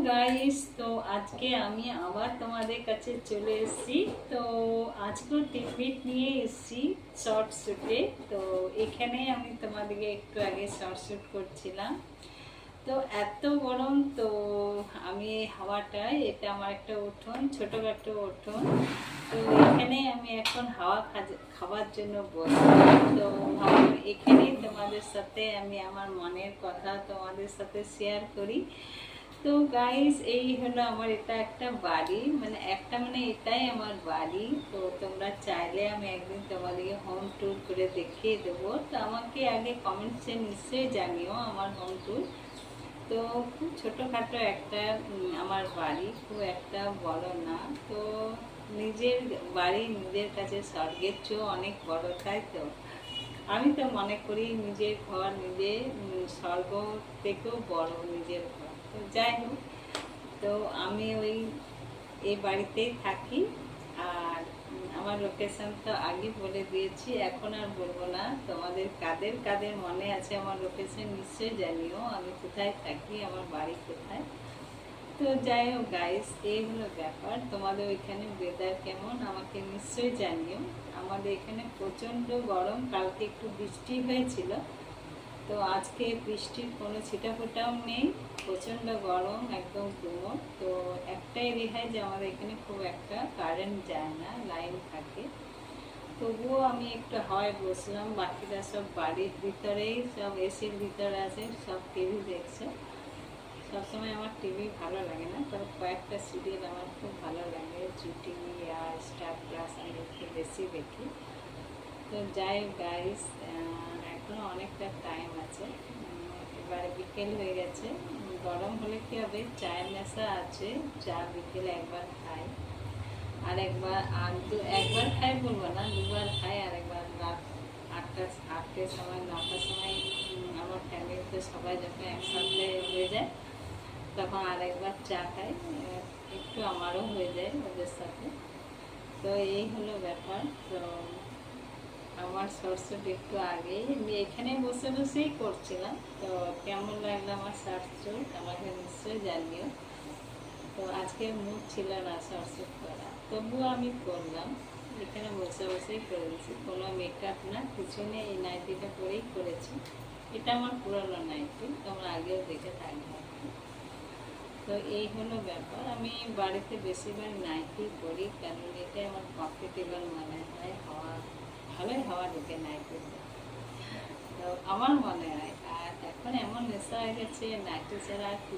Guys, তো আজকে আমি আবার তোমাদের কাছে চলে এসেছি। তো আজকেও টিপমিট নিয়ে এসেছি শর্ট শ্যুটে। তো এখানে আমি তোমাদেরকে একটু আগে শর্ট শ্যুট করছিলাম। তো এত গরম, তো আমি হাওয়াটায়, এটা আমার একটা উঠোন, ছোটোখাটো উঠোন। তো এখানে আমি এখন হাওয়া খাওয়ার জন্য বসলাম। তো ভাবলাম এখানেই তোমাদের সাথে আমি আমার মনের কথা তোমাদের সাথে শেয়ার করি। তো গাইস, এই হলো আমার, এটা একটা বাড়ি, মানে এটাই আমার বাড়ি। তো তোমরা চাইলে আমি একদিন তোমাদেরকে হোম ট্যুর করে দেখিয়ে দেবো। তো আমাকে আগে কমেন্টসে নিশ্চয়ই জানিও আমার হোম ট্যুর। তো খুব ছোটোখাটো একটা আমার বাড়ি, খুব একটা বড় না। তো নিজের বাড়ি নিজের কাছে স্বর্গের চেয়েও অনেক বড়, তাই তো? আমি তো মনে করি নিজের ঘর নিজের স্বর্গ থেকেও বড় নিজের ঘর। তো যাই হোক, তো আমি এই বাড়িতেই থাকি। আর আমার লোকেশন তো আগে বলে দিয়েছি, এখন আর বলবো না। তোমাদের কাদের কাদের মনে আছে আমার লোকেশন নিশ্চয়ই জানিও, আমি কোথায় থাকি, আমার বাড়ি কোথায়। তো যাই হোক গাইস, এই হলো ব্যাপার। তোমাদের ওইখানে ওয়েদার কেমন আমাকে নিশ্চয়ই জানিও। আমাদের এখানে প্রচণ্ড গরম, কালকে একটু বৃষ্টি হয়েছিল। তো আজকে বৃষ্টির কোনো ছিটাফোঁটাও নেই, প্রচণ্ড গরম, একদম গুমোট। তো একটাই রেহাই যে আমাদের এখানে খুব একটা কারেন্ট যায় না, লাইন থাকে। তবুও আমি একটু হাওয়ায় বসলাম, বাকিরা সব বাড়ির ভিতরেই, সব এসির ভিতরে আছে, সব টিভি দেখছে। সবসময় আমার টিভি ভালো লাগে না, তবে কয়েকটা সিরিয়াল আমার খুব ভালো লাগে, জি টিভি আর স্টার প্লাস আমি একটু বেশি দেখি। তো যাই গাইস, এখনও অনেকটা টাইম আছে। এবারে বিকেল হয়ে গেছে। গরম হলে কী হবে, চায়ের নেশা আছে, চা বিকেলে একবার খাই, আর একবার খাই বলবো না, দুবার খাই। আর একবার রাত আটটার সময়, 9টার সময় আমার ফ্যামিলিতে সবাই যখন একসাথে হয়ে যায়, তখন আরেকবার চা খাই, একটু আমারও হয়ে যায় ওদের সাথে। তো এই হলো ব্যাপার। তো আমার শর্টসুট একটু আগে আমি এখানে বসে বসেই করছিলাম। তো কেমন লাগলো আমার শর্টসুট আমাকে নিশ্চয়ই জানিও। তো আজকে মুড ছিল না শর্টসুট করা, তবুও আমি করলাম, এখানে বসে বসেই করেছি, কোনো মেকআপ না, কিছু নেই, এই নাইটিটা পরেই করেছি। এটা আমার পুরনো নাইটি, তোমরা আগেও দেখে থাকবে। তো এই হলো ব্যাপার। আমি বাড়িতে বেশিরভাগ নাইটি পরি, কারণ এটা আমার কমফর্টেবল মনে হয়, ভালোই হাওয়া ঢুকে নাইটিতে, তো আমার মনে হয়। আর এখন এমন নেশা হয়ে গেছে, নাইটি ছাড়া আর